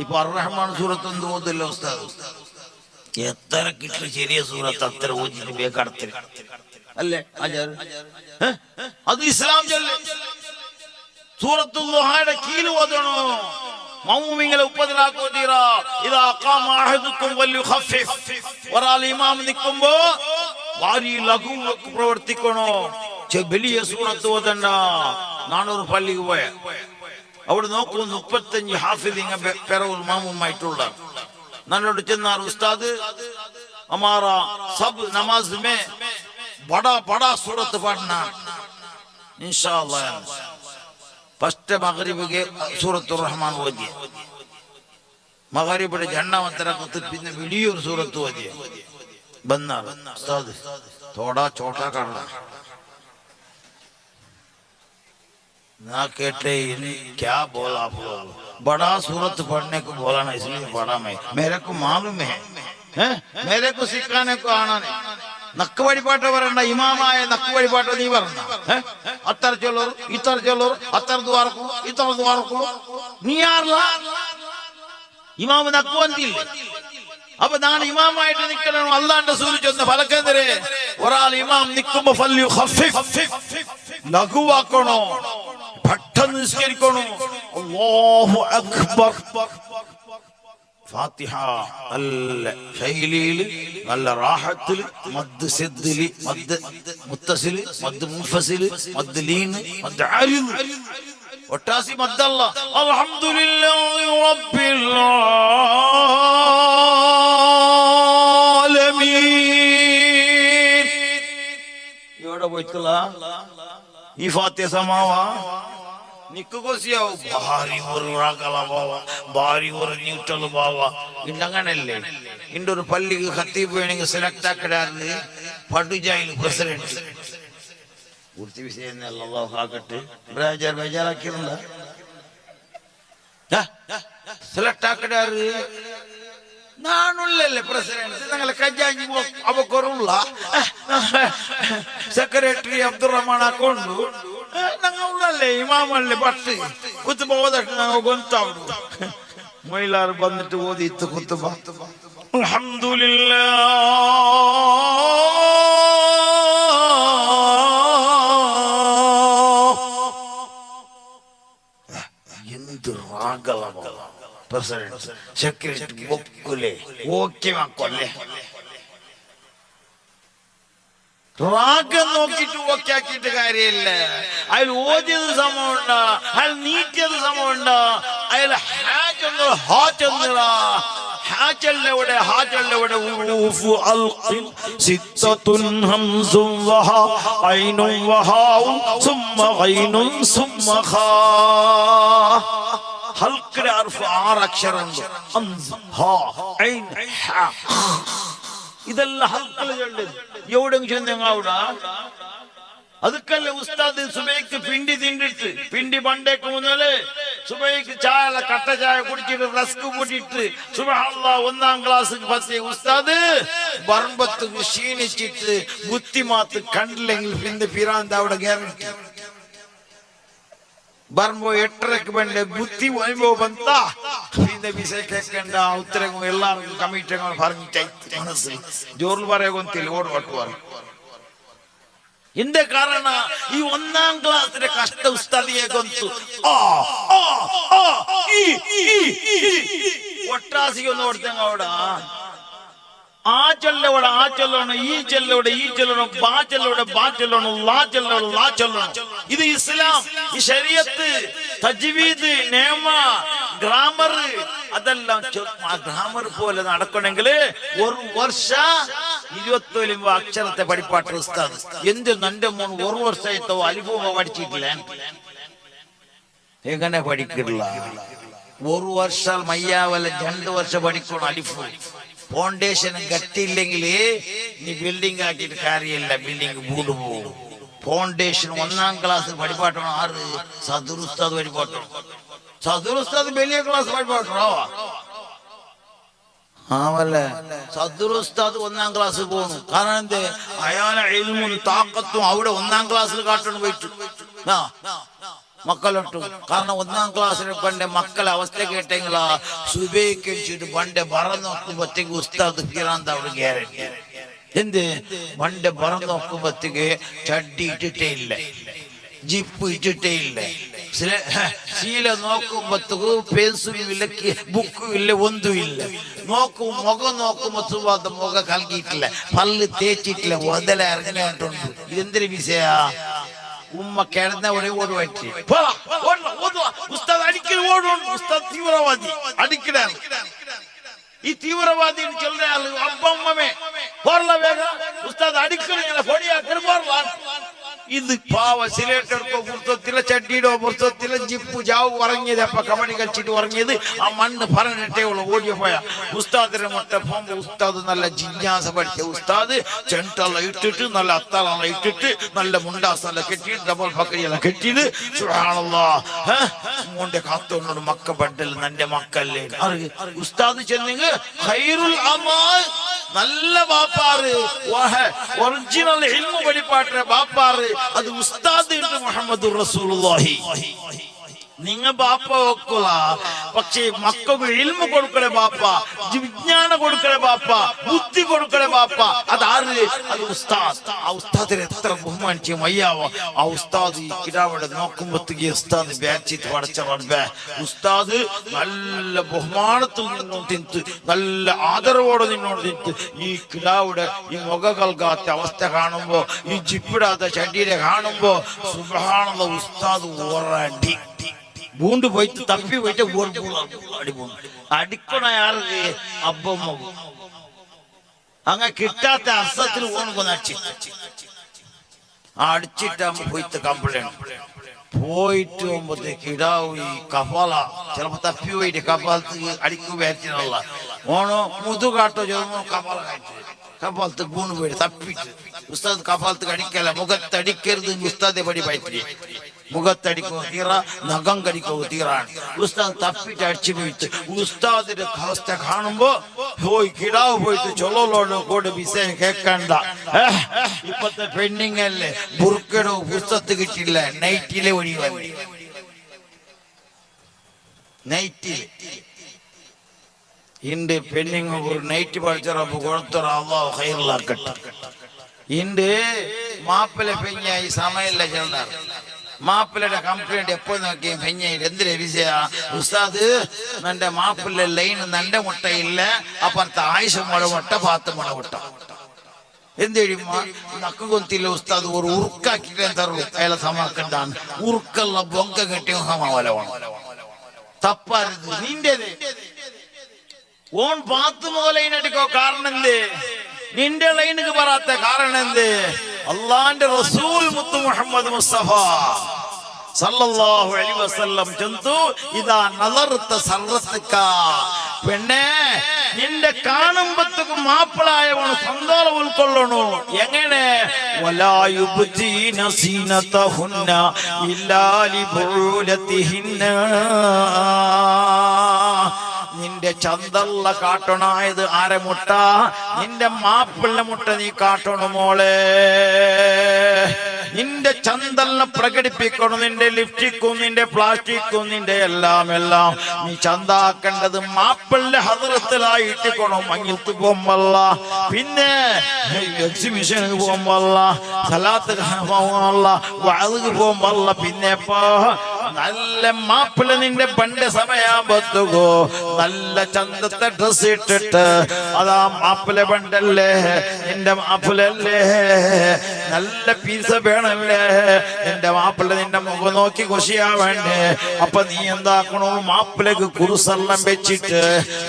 ഇപ്പൊ അർ-റഹ്മാൻ സൂറത്ത് എന്ത് ഓതില്ല ഉസ്താദ്? എത്ര കിട്ടും ചെറിയ സൂറത്ത് അത്ര ഓതിട്ട് ബേക്കടത്തിൽ അല്ലേ? അത് ഇസ്ലാം സൂറത്തുൽ ദുഹായുടെ കീഴിൽ ഓതണോ? മൗമിങ്ങളെ ഉപദ്രാക്കോ തീരാ. ഇദാ ഖാമ അഹദുക്കും വൽയുഖഫിഫ്. ഒരാൾ ഇമാം നിൽക്കുമ്പോ വാരി ലഘു പ്രവർത്തിക്കണോ? വലിയ സൂറത്ത് ഓതണ്ട. നാനൂറ് പള്ളിക്ക് പോയ അവിടെ നോക്കൂ, 35 ഹാഫിദിങ്ങ പെറവുൽ മാമുമായിട്ടുള്ള. നന്നോട് ചെന്നാർ ഉസ്താദ് हमारा सब नमाज में बड़ा बड़ा सूरत पढ़ना इंशाअल्लाह. फर्स्ट मगरिब के सूरतुर रहमान ओदिए. मगरिब जन्नत तरफ പിന്നെ വലിയൊരു സൂറത്ത് ഓതിയ. बन्ना उस्ताद थोड़ा छोटा करना ना. कहते क्या बोला आप लोग? बड़ा सूरत पढ़ने को बोला ना, इसलिए पढ़ा मैं. मेरे को मालूम है, मेरे को सिखाने को आना नहीं. നക്ക് വഴിപാട്ട പറയണ്ട. ഇമാമായ നക്ക് വഴിപാട്ട നീ പറഞ്ഞ അത്തർ ചൊല്ലോർ ഇത്തർ ചൊല്ലോർ അത്തർ ദ്വാർക്കും ഇത്തർ ദ്വാർക്കും. നീ ആർല ഇമാമ് നക്ക് വന്നില്ല. അപ്പൊ നാളെ ഇമാമായിട്ട് നിൽക്കണം. അള്ളാന്റെ റസൂൽ ചൊന്ന ഫലക്കെതിരെ ഒരാൾ ഇമാം നിൽക്കുമ്പോ ലഘുവാക്കണോ, പെട്ടെന്ന് നിസ്കരിക്കണോ. അല്ലാഹു അക്ബർ ഫാത്തിഹ നല്ല ശൈലിയിൽ നല്ല റാഹത്തിൽ മദ് സിദ്ദിലി മദ് മുത്തസിൽ മദ് മുൻഫസിൽ മദ് ലീൻ മദ് ആരിദ് ഒട്ടാസി മദ്ദല്ല അൽഹംദുലില്ലാഹി റബ്ബിൽ ആലമീൻ ഇവിടെ പോയിട്ടുള്ള ഈ ഫാത്തിഹ സമാവാ നിക്കുകൊസിയാവും ഭാരി ഒരു റാഗല ബാവ ഭാരി ഒരു ന്യൂട്രൽ ബാവ ഇണ്ടങ്ങനല്ലേ ഇന്റെ ഒരു പള്ളിക്ക് ഖത്തീബ് വേണമെങ്കിൽ സെലക്ട് ആക്കിടാറ് പടുജായിൽ പ്രസിഡന്റ് പൂർത്തി വിഷയം അല്ലാഹു ആക്കട്ടെ ബേജാറാക്കിയില്ല സെലക്ട് ആക്കിടാറ് നാണുള്ളല്ലേ പ്രസിഡന്റ് നിങ്ങളെ കജാഞ്ഞി അവക്കൊരുള്ള സെക്രട്ടറി അബ്ദുറഹ്മാൻ അക്കൗണ്ട് ഞങ്ങളല്ലേ ഇമാമല്ലേ പട്ട് കുത്തുബ ഓതട്ട് ഞങ്ങൾ ഗൊന്താവുന്നു മഹിളാർ വന്നിട്ട് ഓതിത്ത് കുത്തുബ അൽഹംദുലില്ലാഹ് എന്ത് റാഗളമോ പ്രസിഡന്റ് സെക്രട്ടറി ഒക്കുലേ ഓക്കെ വാക്കൊല്ലേ റാഗം നോക്കിട്ട് ഓക്കെ ആക്കിയിട്ട് കാര്യമില്ല അയാൾ ഓതിയത് സമയമുണ്ട് അയാൾ നീട്ടിയത് സമയമുണ്ട് അയാൾ ഹാച്ചല്ലവിടെ ഹാച്ചല്ലവിടെ സിത്തത്തുൻ ഹംസും വഹാ ഐനും വഹാഉം സുമ്മ ഐനും സുമ്മ ഖാ ഹൽക്കിലെ അർഫ് 6 അക്ഷരങ്ങൾ ഹാ ഐൻ ഹാ ഇതെല്ലാം ഹൽക്കല് ചൊല്ലത് എവിടെയും ചെന്നങ്ങാവിട ಅದಕ್ಕಲ್ಲೇ ಉಸ್ತಾದ್ ಸುಬೈക്ക് ಪಿಂಡಿ ತಿಂಡಿಟ್ಟು ಪಿಂಡಿ ಬಂಡೇക്ക് മുന്നേ സുബൈക്ക് ചായ കട്ട ചായ കുടിച്ചിട്ട് റസ്ക് കൂട്ടിട്ട് സുബ്ഹാനല്ലാഹ് 1ാം ക്ലാസ് പത്തിയ ഉസ്താദ് ബർമ്പത്ത് ക്ഷീണിച്ചിട്ട് ബുദ്ധിമാത്ത് കണ്ടില്ലെങ്കിൽ പിന്നെ പിരാന്ത അവിടെ ഗ്യാരണ്ടി ಬರ್ಮೋ 8ಕ್ಕೆ ಬಂಡೆ ಬುತ್ತಿ ವೈಭವ ಬಂತ പിന്നെ വിഷയ കേൾക്കേണ്ട ഉത്തരവും എല്ലാവർക്കും കമ്മിറ്റികൾ പറഞ്ഞിട്ട് മനസ്സിൽ ജോർല് പറയാൻ ഓട് പട്ടുവാർ എന്റെ കാരണ ഈ 1ാം ക്ലാസ്സിലെ കഷ്ട ഉസ്താദിയെ ഗൊಂತು ഒട്ടാസിയൊന്ന് കൊടുത്തങ്ങ അവിടെ ആ ചൊല്ലവിടെ ആ ചൊല്ലണം ഈ ചൊല്ലവിടെ ഈ ചൊല്ലണം ബാ ചൊല്ലവിടെ ബാ ചൊല്ലണം ലാ ചൊല്ലണം ലാ ചൊല്ലണം ഇത് ഇസ്ലാം ഈ ശരീഅത്ത് തജ്വീദ് നിയമ ഗ്രാമർ അതെല്ലാം ആ ഗ്രാമർ പോലെ നടക്കണമെങ്കിൽ ഒരു വർഷ 29 അക്ഷരത്തെ പഠിപ്പാട്ട് ഉസ്താദ് എന്ത് നന്റെ മോൻ ഒരു വർഷമായിട്ടോ അലിഫൂമ പഠിച്ചിട്ടില്ല എങ്ങനെ പഠിക്കില്ല ഒരു വർഷം മയ്യാവല്ല 2 വർഷം പഠിക്കണം അലിഫു ഫൗണ്ടേഷൻ ഗട്ടിയില്ലെങ്കിൽ നീ ബിൽഡിംഗ് ആക്കിയിട്ട് കാര്യമില്ല ബിൽഡിംഗ് വീട് പോകും ഫൗണ്ടേഷൻ 1ാം ക്ലാസ് പഠിപ്പാട്ടണം 6 സദുർ ഉസ്താദ് പഠിപ്പാട്ടണം സദുർ ഉസ്താദ് വലിയ ക്ലാസ് പഠിപ്പാട്ടണോ ആവല്ലേ സദുർ ഉസ്താദ് 1ാം ക്ലാസ് പോകണം കാരണം എന്ത് അയാളെ ഇൽമും താക്കത്തും അവിടെ 1ാം ക്ലാസ്സിൽ കാട്ടണം പോയിട്ട് മക്കളൊട്ടു കാരണം 1ാം ക്ലാസ്സിൽ പണ്ട് മക്കളെ അവസ്ഥ കേട്ടെങ്കിലാ സുബൈക്ക് പണ്ട് പറന്ന് നോക്കുമ്പോഴത്തേക്ക് ഉസ്താദ് പിറാന്ത അവിടെ ഗ്യാരണ്ടി എന്ത് പണ്ട് പറന്ന് നോക്കുമ്പോഴത്തേക്ക് ചട്ടി ഇട്ടിട്ടേ ഇല്ല ജിപ്പ് ഇട്ടിട്ടേ ഇല്ല ശീല നോക്കുമ്പോഴത്തേക്ക് പെൻസിലും ഇല്ല ബുക്കും ഇല്ല ഒന്നും ഇല്ല നോക്കും മുഖം നോക്കുമ്പോ സുവാദ മുഖം കലക്കിയിട്ടില്ല പല്ല് തേച്ചിട്ടില്ല ഒതല ഇറങ്ങിയിട്ടുണ്ട് ഇതെന്തൊരു വിഷയ ഉമ്മ കിടന്ന ഉടനെ ഓടുവാറ്റി ഉസ്താദ് അടിക്കൽ ഓടും ഉസ്താദ് തീവ്രവാദി അടിക്കലാണ് ഈ തീവ്രവാദി ചൊല്ലാള് അപ്പമ്മേ പോർല വേഗ ഉസ്താദ് അടിക്കൽ പൊടിയാക്കൽ പോർല ഇത് പാവ സിലേറ്റർക്കോ പുറത്തില്ല ചട്ടിയിടോ പുറത്തില്ല ജിപ്പ് ജാവ് ഉറങ്ങിയത് അപ്പൊ കബഡി കളിച്ചിട്ട് ഉറങ്ങിയത് ആ മണ്ണ് പറഞ്ഞിട്ടേ ഉള്ളു ഓടിയ പോയ ഉസ്താദിനെ മുട്ട പോകുമ്പോ ഉസ്താദ് നല്ല ജിജ്ഞാസ പഠിച്ച ഉസ്താദ് ചെണ്ടല്ല ഇട്ടിട്ട് നല്ല അത്താളെല്ലാം ഇട്ടിട്ട് നല്ല മുണ്ടാസെല്ലാം കെട്ടിയിട്ട് ഡബിൾ പക്കയെല്ലാം കെട്ടിയിട്ട് സുബ്ഹാനല്ലാഹ് മോന്റെ കാത്തോട് മക്ക ബഡൽ നന്റെ മക്കല്ലേ ഉസ്താദ് ചെന്നെങ്കിൽ ഖൈറുൽ അമാൽ നല്ല ബാപ്പാറ് ഒറിജിനൽ ഇൽമു പഠിപ്പാട്ട ബാപ്പാറ് അത് ഉസ്താദ് മുഹമ്മദുർ റസൂലുള്ളാഹി നിങ്ങ ബാപ്പ വെക്കുക. പക്ഷേ മക്കൾക്ക് ഇൽമ കൊടുക്കണേ ബാപ്പ, വിജ്ഞാനം കൊടുക്കണേ ബാപ്പ, ബുദ്ധി കൊടുക്കണേ ബാപ്പ. അതാര്? അത് ഉസ്താദ്. ആ ഉസ്താദിനെ എത്ര ബഹുമാനിച്ച് വയ്യാവോ. ആ ഉസ്താദ് ഈ കിടാവിടെ നോക്കുമ്പോഴത്തേക്ക് ഉസ്താദ് ബാച്ചിട്ട് പടച്ച റബ്ബേ, ഉസ്താദ് നല്ല ബഹുമാനത്തിൽ നിന്നോട് തിന്ത്, നല്ല ആദരവോടെ നിന്നോട് തിന്ത്. ഈ കിടാവിടെ ഈ മുഖ കൽകാത്ത അവസ്ഥ കാണുമ്പോ, ഈ ജിപ്പിടാത്ത ചണ്ടിയെ കാണുമ്പോ സുബ്ഹാനല്ലാഹ്, ഉസ്താദ് ഒരടി ബൂണ്ട് പോയിട്ട് തപ്പി പോയിട്ട് അടിക്കണ ആർക്ക്? അബ്ബമ്മ. അങ്ങ് കിട്ടാത്ത അർത്ഥത്തിൽ ഓണക്കൊന്ന് അടിച്ചിട്ടാകുമ്പോ പോയിട്ട് കംപ്ലൈന്റ് പോയിട്ട് പോകുമ്പോഴത്തേക്ക് ഇടാവും ഈ കപാല ചിലപ്പോ തപ്പി പോയിട്ട് കപാലത്ത് അടിക്കു വേറ്റിനുള്ള ഓണോ മുതുകാട്ടോ ചോദിക്കുമ്പോ കപാല കപാലത്ത് കൂണ് പോയിട്ട് തപ്പിട്ട് ഉസ്താദ് കപാലത്ത് അടിക്കല, മുഖത്തടിക്കരുത് ഉസ്താദെ പടി പറ്റി. മുഖത്തടിക്കോ തീറ, നഖം കടിക്കോ തീറാണ്. ഉസ്താദ് തപ്പിട്ട് അടിച്ചു പോയിട്ട് ഉസ്താദിന്റെ അവസ്ഥ കാണുമ്പോ പോയി കിടാവ് പോയിട്ട് ചൊല്ലോട് കൂടെ വിഷയം കേക്കണ്ട. ഇപ്പത്തെ പെണ്ണിങ് അല്ലേ, ബുർക്കടോ പുസ്തകത്ത് കിട്ടില്ല, നൈറ്റിലെ ഒഴി വന്നി. നൈറ്റില് ഇണ്ട് പെണ്ണിങ് ഒരു നൈറ്റ് പഠിച്ചപ്പോ കൊടുത്തറ അള്ളാഹു ഖൈറിലാക്കട്ടെ. ഇണ്ട് മാപ്പിള പെഞ്ഞായി സമയമില്ല ചെല്ലാർ. മാപ്പിളയുടെ കംപ്ലൈന്റ് എപ്പോ നോക്കിയും പെഞ്ഞായി എന്തിനാ വിഷയ? ഉസ്താദ് എന്റെ മാപ്പിള്ള ലൈൻ നന്റെ മുട്ടയില്ല, അപ്പുറത്തെ ആയിഷ മുളമുട്ട പാത്ത് മുളമുട്ട എന്ത് കഴിയുമ്പോ നക്ക് കൊത്തില്ല. ഉസ്താദ് ഒരു ഉറുക്കാക്കിട്ടേ തറു അയാളെ സമാക്കണ്ടാണ്. ഉറുക്കുള്ള ബൊങ്ക കെട്ടിയ സമാവലമാണ്. തപ്പരുത് നിന്റേത്. ഓൺ പാത്ത് മുതലൈനടിക്കോ കാരണം എന്ത്? നിന്റെ ലൈനുക്ക് പറയാത്ത കാരണം എന്ത്? അള്ളാന്റെ റസൂൽ മുത്തു മുഹമ്മദ് മുസ്തഫ സല്ലല്ലാഹു അലൈഹി വസല്ലം ചന്തു ഇദാ നദർത സർറതക, പെണ്ണേ നിന്റെ കാണുമ്പത്തേക്ക് മാപ്പിളായവണ് സന്തോഷം ഉൾക്കൊള്ളണു. എങ്ങനെ? വലാ യുബ്ദീന സീനതഹുന്ന ഇല്ലാ ലിബുലതിഹിന്ന. നിന്റെ ചന്തള്ള കാട്ടണായത് ആരെ മുട്ട? നിന്റെ മാപ്പിള്ള മുട്ട നീ കാട്ടണു മോളെ. നിന്റെ ചന്തലിനെ പ്രകടിപ്പിക്കണം. നിന്റെ ലിപ്സ്റ്റിക്കും നിന്റെ പ്ലാസ്റ്റിക്കും നിന്റെ എല്ലാം നീ ചന്താക്കേണ്ടത് മാപ്പിള്ള ഹദ്റത്തിലായിട്ടിക്കണം. മങ്ങിത്ത് പോകുമ്പല്ല, പിന്നെ എക്സിബിഷന് പോകുമ്പല്ല, സലാത്ത് പോകുമ്പല്ല, വഅദിക്ക് പോകുമ്പല്ല. പിന്നെ നല്ല മാപ്പിള നിന്റെ പണ്ട് സമയാകുമ്പോഴത്തേക്കോ നല്ല ചന്തത്തെ ഡ്രസ് ഇട്ടിട്ട് അതാ മാപ്പിള പണ്ടല്ലേ, നിന്റെ മാപ്പിളല്ലേ, നല്ല പീസ വേണല്ലേ, നിന്റെ മാപ്പിള നിന്റെ മുഖം നോക്കി ഖുഷിയാ വേണ്ടേ. അപ്പൊ നീ എന്താക്കണോ? മാപ്പിളക്ക് കുറുസെല്ലാം വെച്ചിട്ട്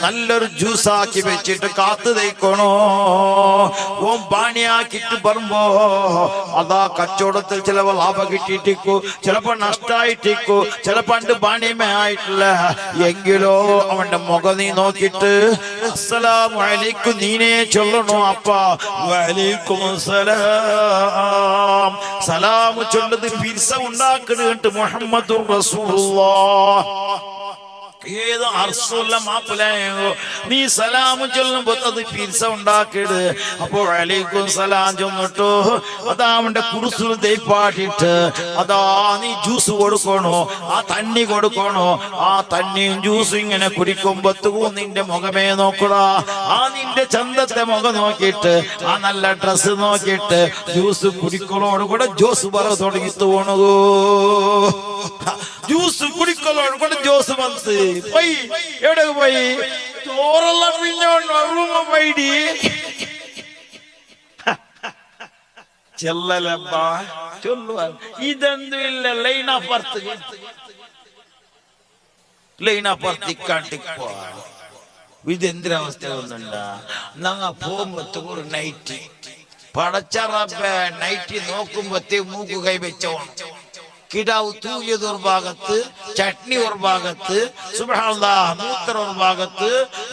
നല്ലൊരു ജ്യൂസാക്കി വെച്ചിട്ട് കാത്തു തയ്ക്കണോ. ഓം പാണിയാക്കിട്ട് വരുമ്പോ അതാ കച്ചവടത്തിൽ ചിലപ്പോൾ ലാഭം കിട്ടിയിട്ടിക്കോ, ചിലപ്പോ നഷ്ടായിട്ടിക്കോ, ചിലപ്പോ പണ്ട് പാണിയമേ ആയിട്ടില്ല. എങ്കിലോ അവന്റെ മുഖം നീ നോക്കിയിട്ട് അസ്സലാമു അലൈക്കും നീനെ ചൊല്ലണോ. അപ്പ വഅലൈക്കും സലാം സലാം ചൊല്ലത് പിരിസ ഉണ്ടാക്കിട്ട് മുഹമ്മദുർ റസൂലുള്ളാഹ്. ഏത് അർസുള്ള മാപ്പിളയോ നീ സലാം ചൊല്ലുമ്പോ അത് പിരിസ ഉണ്ടാക്കിട്. അപ്പോ വഅലൈക്കും സലാം ചൊന്നിട്ടോ അതാ അവന്റെ കുറുസുൽ തേപ്പാട്ടിട്ട് അതാ നീ ജ്യൂസ് കൊടുക്കണോ, ആ തണ്ണി കൊടുക്കണോ. ആ തണ്ണിയും ജ്യൂസും ഇങ്ങനെ കുടിക്കുമ്പോഴത്തേക്കും നിന്റെ മുഖമേ നോക്കടാ. ആ നിന്റെ ചന്തത്തെ മുഖം നോക്കിയിട്ട് ആ നല്ല ഡ്രസ് നോക്കിയിട്ട് ജ്യൂസ് കുടിക്കലോട് കൂടെ ജോസ് പറ തുടങ്ങി തോണു. ജ്യൂസ് കുടിക്കലോട് കൂടെ ജോസ് വന്ന് പോയി. എവിടെ പോയി? ചോറെല്ലാം റൂമ പോയിടി ചെല്ലലപ്പ ചൊല്ലുവാൻ. ഇതെന്തും ഇല്ല, ലൈനപ്പുറത്തിക്കാട്ടിപ്പോ ഇതെന്തിനവസ്ഥ ഒന്നുണ്ടാ. ഞങ്ങ പോകുമ്പോ നൈറ്റ് പടച്ചറപ്പ നൈറ്റ് നോക്കുമ്പോഴത്തേ മൂക്ക് കൈവച്ചോണം. കിടാവ് തൂകിയത് ഒരു ഭാഗത്ത്, ചട്നി ഒരു ഭാഗത്ത്, സുബ്ഹാനല്ലാഹ് മൂത്ര ഒരു ഭാഗത്ത്.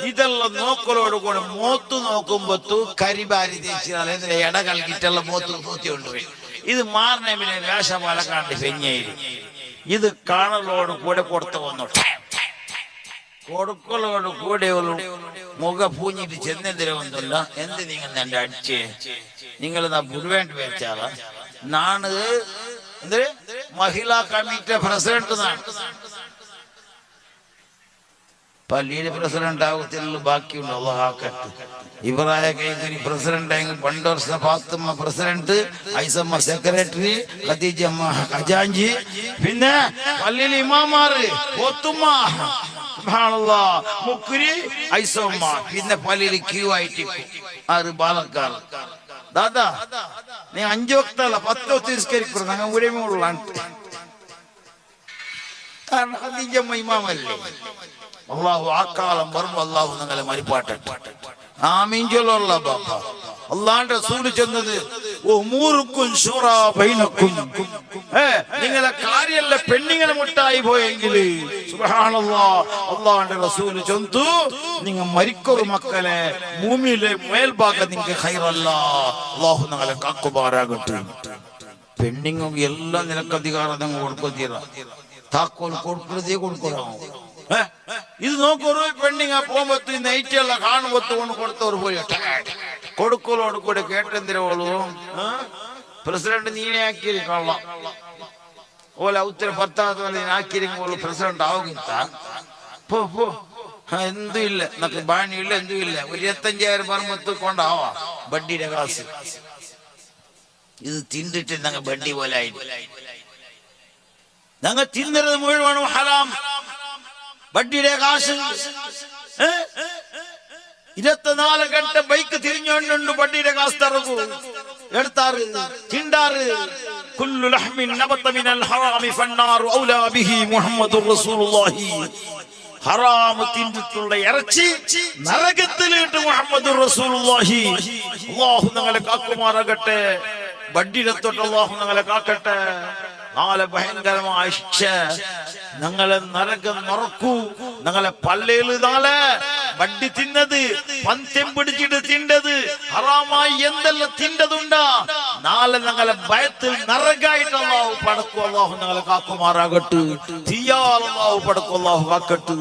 ഇതെല്ലാം നോക്കലോട് കൂടെ മോത്ത് നോക്കുമ്പോ കരിബാരി തേച്ചാൽ എട കൽക്കിട്ടുള്ള മോത്ത് തൂത്തി കൊണ്ടുപോയി. ഇത് മാറിനെ വേഷപാലക്കാണ്ട് പെഞ്ഞേരി. ഇത് കാണലോട് കൂടെ കൊടുത്തു വന്നു. കൊടുക്കലോട് കൂടെ മുഖ പൂഞ്ഞിട്ട് ചെന്നെന്തിരൊന്നുമില്ല. എന്ത് നിങ്ങൾ എന്റെ അടിച്ച് നിങ്ങൾ ബുരുവേണ്ടി വെച്ചാല നാണ് മഹിളാ കമ്മിറ്റി പ്രസിഡന്റ്. പള്ളിയിലെ പ്രസിഡന്റ് ആകത്തില്ല, ബാക്കിയുണ്ട്. അള്ളാഹു ആക്കട്ടെ. ഇബ്രാഹിം കൈക്കുരി പ്രസിഡന്റ് ആയെങ്കിൽ, പണ്ടോർസ ഫാത്തിമ പ്രസിഡന്റ്, ഐസമ്മ സെക്രട്ടറി, ഖദീജമ്മ ഖജാഞ്ചി, പിന്നെ പള്ളിയിൽ ഇമാമാറ്, പോത്തുമ്മ, സുബ്ഹാനല്ലാഹ്, മുക്രി, ഐസമ്മ, പിന്നെ പള്ളിയിൽ ക്യൂ ആയിട്ട് ആറ് ബാലക്കാർ. ദാദാ നീ 5 വക്തല്ല 10 വക്ത നിസ്കരിക്കണം. ഞങ്ങൾ ഇവിടെ ഉള്ളാണ്. കാരണം ഖദീജമ്മ ഇമാമല്ലേ. അള്ളാഹു ആ കാലം വരുമ്പോ അള്ളാഹു നിങ്ങളെ മരിപ്പാട്ടെ. ആമീൻ ചൊല്ലുള്ളാ ബാബ. അള്ളാന്റെ റസൂൽ ചെന്നത് നിങ്ങളെ കാര്യല്ല പെണ്ണിങ്ങനെ മുട്ടായി പോയെങ്കിൽ സുബ്ഹാനല്ലാഹ് അള്ളാന്റെ റസൂൽ ചെന്തു നിങ്ങൾ മരിക്കൊരു മക്കളെ ഭൂമിയിലെ മേൽഭാഗം നിങ്ങൾക്ക് ഖൈറല്ല. അള്ളാഹു നിങ്ങളെ കാക്കുമാറാകട്ടെ. പെണ്ണിങ്ങും എല്ലാം നിനക്ക് അധികാരം നിങ്ങൾ കൊടുക്കുക. താക്കോൽ കൊടുക്കുന്നതേ കൊടുക്കണം. ഇത് നോക്കൊരു പെണ്ണിങ്ങ പോകുമ്പോ നൈറ്റെല്ല കാണുമ്പോ കൊടുത്തവർ പോയി കൊടുക്കലോട് കൂടെ കേട്ടെന്തിരോളൂ. പ്രസിഡന്റ് നീനെ ആക്കിയിരിക്കള്ള ഓല ഉത്തര 10 ആക്കിയിരിക്കുമ്പോൾ പ്രസിഡന്റ് ആവുകില്ല. എന്തും ഇല്ല, നമുക്ക് ബാണിയില്ല, എന്തും ഇല്ല. ഒരു 25,000 പറമ്പത്ത് കൊണ്ടാവാ ബഡ്ഡിയുടെ കാശ്. ഇത് തിന്നിട്ട് ഞങ്ങൾ ബഡ്ഡി പോലെ ആയിട്ട് ഞങ്ങൾ തിന്നരുത് മുഴുവനും ഹറാം. ബഡ്ഡിയുടെ കാശ് 24 ഗണ്ട ബൈക്ക് തിരിഞ്ഞോണ്ടുണ്ട്. ബഡ്ഡിയുടെ കാശ് തറകു എടുത്താറ് തിണ്ടാറ്. കുല്ലു ലഹ്മിൻ നബത മിനൽ ഹറാമി ഫന്നാറു ഔലാ ബിഹി മുഹമ്മദുർ റസൂലുള്ളാഹി. ഹറാം തിന്നിട്ടുള്ള ഇറച്ചി നരകത്തിലിട്ട് മുഹമ്മദുർ റസൂലുള്ളാഹി. അല്ലാഹു ഞങ്ങളെ കാക്കുമാറാകട്ടെ. ബഡ്ഡിയുടെ തൊട്ട് അല്ലാഹു ഞങ്ങളെ കാക്കട്ടെ. നാളെ ഭയങ്കരമായ ശിക്ഷ ഞങ്ങളെ നരകം മറക്കൂ. ഞങ്ങളെ പള്ളിയിൽ നാളെ വണ്ടി തിന്നത്, പന്ത്യം പിടിച്ചിട്ട് തിണ്ടത്, ഹറാമായി എന്തെല്ലാം തിണ്ടതുണ്ടാ നാളെ ഞങ്ങളെ ഭയത്തിൽ നരകായിട്ട് അല്ലാഹു പടക്കും. അല്ലാഹു ഞങ്ങളെ കാക്കുമാറാകട്ടെ. തീയാൽ അല്ലാഹു പടക്കും. അല്ലാഹു കാക്കട്ടെ.